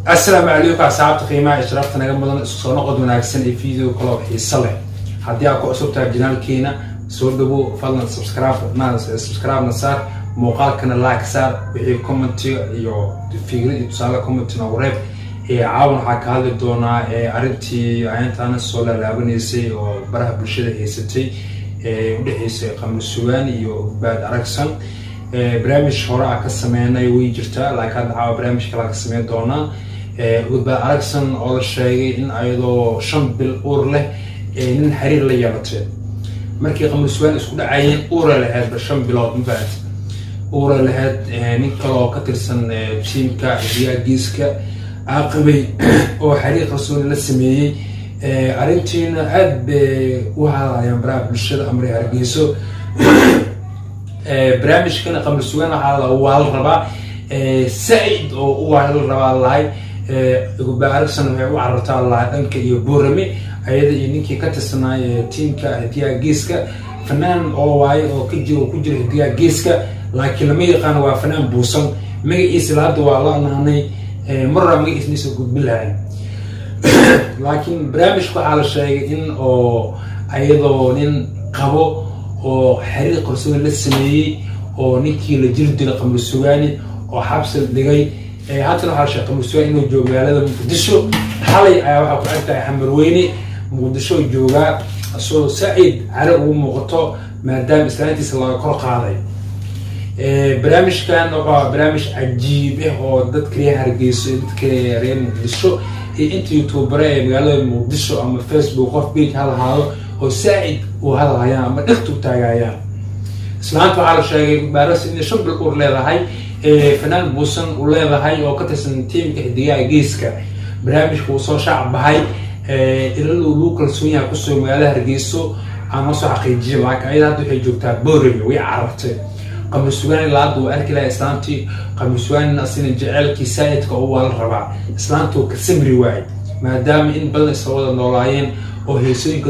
السلام عليكم أصحاب قيمة إشرافنا جمعنا صنع قدونا أحسن فيديو كله حيصله هدي أكو أسبوع جنال كينا سودبو فضلا سبسكرايب نصار مقال كنا لايك صار وهي كومنت يو فيجري تصالح كومنت نورب عاون حق هذا دونا أرنتي عينتنا الصولة لابنيسي وبره بالشدة هيستي وده هيس قام السواني يو بعد أركسن برامج هراء كسمينا يويجرتا لكن عاو برامج كلا كسمين دونا وبعد أركسن أول شيء إن أيضا شن بالأور له إن حرير لي يرتين مركي قام السواني اسكود عين أورا لهاد بشن بلاد مفات أورا لهاد نكلا كترسن بسيمكا هي جيسكا عاقبي أو حريق رسول السمي أرنتين عد وها ينبرع بالشدة أمري هرجيسو برامج كنا قبل سوينا على أول ربع سعيد أو أول ربع الله بعرف سنة وعرفت الله أنك يبورمي أيضا إنك كتسنا تيم كهدية جيسكا فنان أو واي أو كجر هدية جيسكا لكن لما يقان وفنان بوسن ما يسلاد والله أنني مرة ما يسنيس يقول بالله لكن برامج على شيء إن أو أيضا إن قبو أو حريق رسول السمي أو نكى لجلد القمر السواني أو حبس الدقي حتى لو حرش القمر السواني إنه جوجا هذا مقدسه حالي أو أنت حمرويني مقدسه جوجا صو سعيد على ومقطع ما دام إسلامتي صلى الله عليه وسلم برامج كان برامج عجيب أو ضد كريه هرجيس ضد كريه ريم مقدسه أنت يوتيوبر مقالة مقدسه أما فيسبوك أو بيج هذا هو سعيد وهذا هيا أما نختو تاجايا سلامته على شيء بارس إن شغل الأور لهذا هاي فنان بوسن ولهذا هاي أو كتسن تيم كهدية جيسكا برامج وصل شعب هاي إلى لوك السوية قصة مقالة هرجيسو أنا صح حقيقي لكن أيضا تحي جوكتا بوري ويعرفته قبل السواني لعد وأركلا إسلامتي قبل السواني أصلا جعل كيسايت كأول ربع إسلامته كسمري واعي ما دام إن بلن سواد النولاين أو هيسوين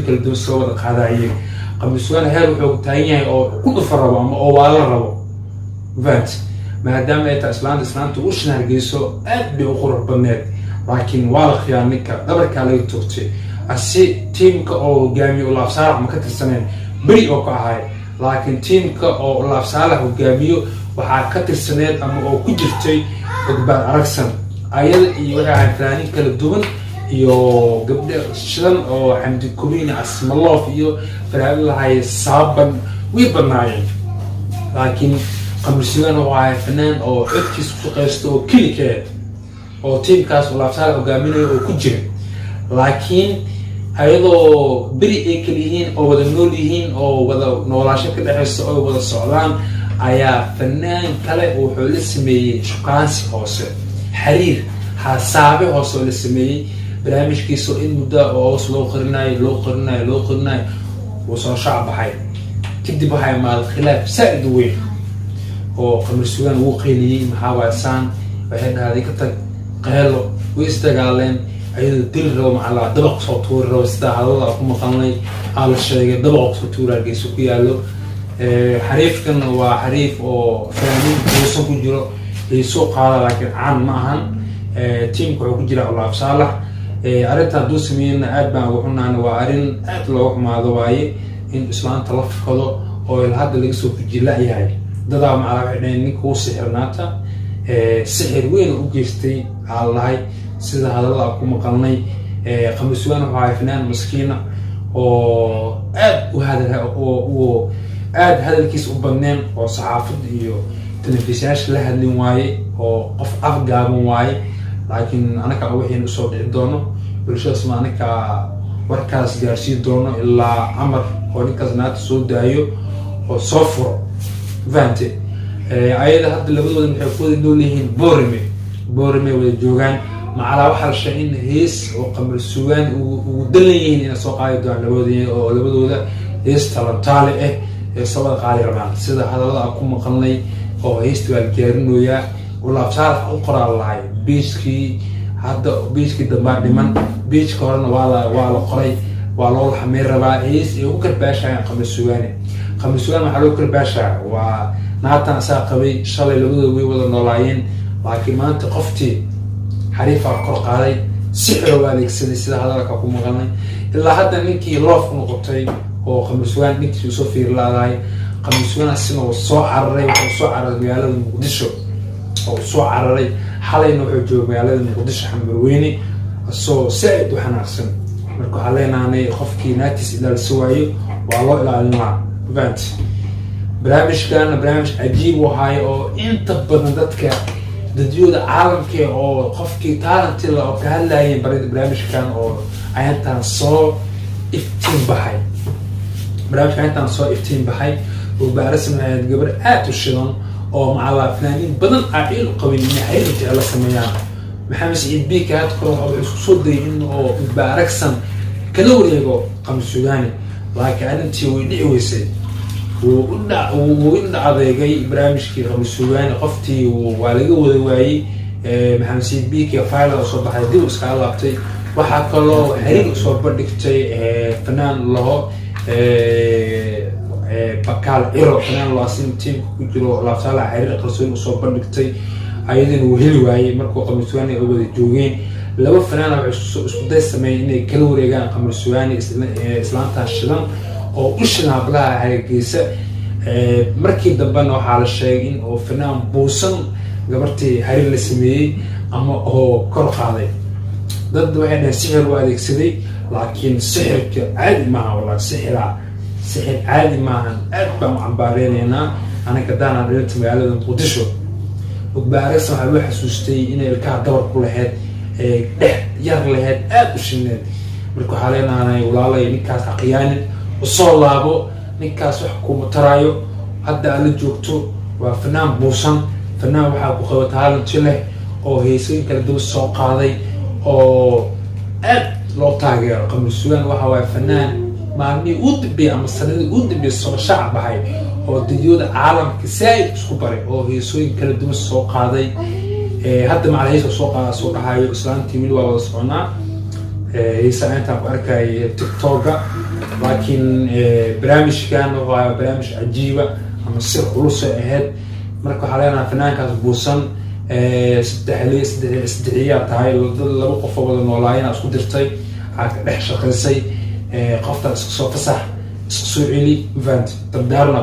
كل دوس سواد القادعين قبل السواني هذا وحوتاين أو كل فربع أو على الربع فات ما دام إسلامته وش نرجسه أد بأخر بنات لكن والخ يا نكا دبرك على توتي السي تيم كأو جامي ولا بصراحة ما كتر سنين بري أو كهاي لكن تيم كأو الله بصالح وجاميو وحركات السنوات أما أو كجرتي وقبل أركسن أيضا يوقع فلاني كالدون يو قبل شلون أو عند كومين اسم الله فيه فلان هاي صعبا ويبناين لكن قبل سنين وعاي فنان أو أكتس وقيستو كليكات أو تيم كاس الله بصالح وجاميو وكجر لكن أيضا بري إكليهين أو وذا نوليهين أو وذا نولاشة كده حس أو وذا الصعدان أيا فنان كله وحول اسمه شقانسي هوسه حرير حسابه هوسه اسمه برامج كيسو إن مدة أو لو قرناي وصار شعب حي كده بحي مع الخلاف سائد وين أو قمر السودان وقيلي محاوسان بحين هذه كتر قهلو ويستقالين أيضا دل مع الله دبق صوتور وستاهل الله أكون مقالني على الشيء دبق صوتور الجيسو كيالو حريف كان هو حريف أو فنانين بوسو كجرو يسوق هذا لكن عن معهن تيم كوي كجرا الله بصالح أردت دوس مين أدبا وحنا أنا وأرين أطلع مع ضواي إن إسلام تلف كله أو الهاد اللي يسوق كجلا يهاي ده مع عينين كو سحرناتا سحر وين وجستي على الله سيدا هذا الله أكون مقالني خمسوان وعاي فنان مسكينة أو أد وهذا aad hadalkiis u badneen oo saxaafad iyo telefishiyaasha la hadlin waaye oo qof afgaaban waaye laakiin anaka waxaan u soo dhici doono bulshada Soomaaliga warkaas gaarsiin doono ilaa amar oo ninkaas naad soo daayo oo soo furo fahamtay ayada hadda labadooda waxay ku leeyihiin boorime wada joogaan macala waxa la sheegay in hees oo qamar suugaan uu dalayeen in soo qaadi doono labadooda hees talantaale سواء قال رمان سيدا هذا الله أكون مقلني أو هيستوى الجارنويا ولا بصارف أقرأ الله بيشكي هذا بيشكي دمار دمان بيش كورن ولا قري ولا الحمير ربع هيس يوكر باشا يعني قبل السواني محلو كر باشا ونعطى ساقبي شالي لبدو ولا نولاين لكن ما أنت قفتي xariifa kor qaaday sixir oo adeegsaday sida hadalka ku maqalnay ilaa hadda ninkii loof noqotay oo Qamar Sugaan ninkii soo fiirlaadaay Qamar Sugaan asina soo cararay magaalada Muqdisho oo soo cararay xalayna wuxuu joogay magaalada Muqdisho Xambarweyne soo saad u xanaaqsan marka xaleenaanay qofkii naatis ilaal suwaayo waa loo ilaalinaa event barnaamij cajiib wahay oo inta badan dadka dadyooda caalamka oo qofkii talent la oo ka hadlayeen barnaamijkan oo ayantan soo iftiin baxay oo baarasna gabar aad u shidan oo macallin fanaaniin badan aaciil qabin in ay la sameeyaan maxamed Saciid Bika had koro oo isku soo day in oo baaragsan kala wareego Qamar Sugaani laakiin arintii way dhici weysay uu adeegay barnaamijkii Qamar Sugaani qoftii waa laga wada waayay maxamed Saciid Bika fayl soo baxay dib iska laabtay waxa kaloo xiriir soo bandhigtay fanaan laho bakaal iro fanaan laasin team ku jiro laabtaala xiriir qarsoon soo bandhigtay ayadana uu heli waayay markuu Qamar Sugaani ay wada joogeen laba fanaan oo isku day sameeyay inay kala wareegaan Qamar Sugaani islaanta shidan oo u shidan hablaha Hargeysa markii dambana waxaa la sheegay in oo fanaan buusan gabartii xiriir la sameeyay ama oo kor qaaday dad waxay dhahay sixir u adeegsaday laakiin sixirka caadi maaha walaal sixir caadi maaha aad baan u cambaareynayna anaga daana dhalta magaalada Muqdisho وبعرس waxaa loo xasuustay inay ilkaha dabar ku lahayd dhex yar lahayd aad u shineed marka waxa leenaanay walaalay ninkaas aqyaanin u soo laabo ninkaas wax ku mataraayo hadda ala joogto waa fanaan buusan fanaan waxa ku qabata talent leh oo heesooyin kala duwan soo qaaday oo aad loo taageero Qamar Sugaan waxa waa fanaan maalmii u dibay ama sanadii u dibay soo shacab bahay oo dadyooda caalamka saayid isku baray oo heesooyin kala duwan soo qaaday hadda macna heeso soo dhahayo islaantii wili waa wada soconaa heesa intaan ku arkay TikTok-ga laakiin barnaamijkan waa barnaamij cajiiba ama sir culus ahayd marka waxa leenahay fanaankaas buusan saddex tahay laba qof oo wada noolaayeen isku dirtay aad dhex shaqaysay qofta isku soo fasax isku cili event dardaarna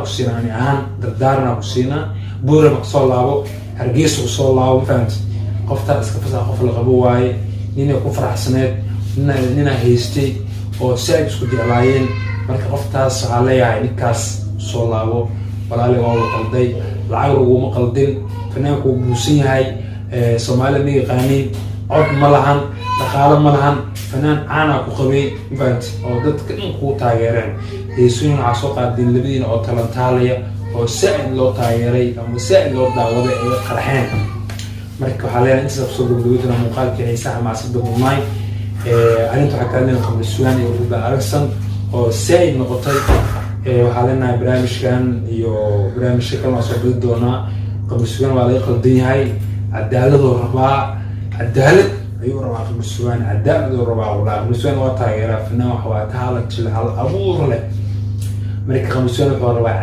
ku siina buura soo laabo Hargeysa soo laabo event qofta iska fasax qof la qabo waaye nina ku faraxsaneed nina haystay oo saad isku jeclaayeen marka qoftaas waxa leeyahay ninkaas soo laabo walaal waa qalday lacag ugu qaldin fanaanku buusan yahay Soomaaliya ma yaqaaniin cod ma lahan dhaqaale ma lahan fanaan caana ku qabay event oo dadka in ku taageereen heesooyin waxa soo qaadeen labadiina oo talentaalaya oo saad loo taageeray ama saad loo daawaday ay qarxeen marka waxa leeyahay inta soo gudbiyay muuqaalkii ay sax maasida muumay arinta waxa kale Qamar Sugaan iyo baaragsan oo saad noqotay waxa leenahay barnaamijkan iyo barnaamijka kale soo bixi doona Qamar Sugaan waa laga qaldan yahay cadaalad ayuu rabaa Qamar Sugaan cadaalad rabaa walaal Qamar Sugaan waa taageeraa fanaan waxa waa talent hal abuur leh marka Qamar Sugaan wuxuu rabaa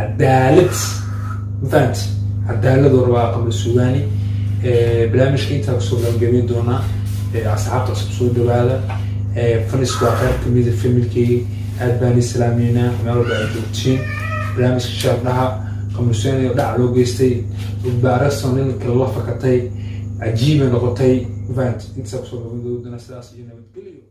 cadaalad rabaa Qamar Sugaan barnaamijka inta soo gabagabay doona asxaabta soo dhawaada fanis waa qayb kamid ah familkii aad baan islaamina meel walba ay joogtiin barnaamijka shaqaha Qamar Sugaan oo dhac loo geystay baaragsan in kala fakatay عجيبة نقطي فانت انت سبسو بمدودنا سلاسي جنة بتقليو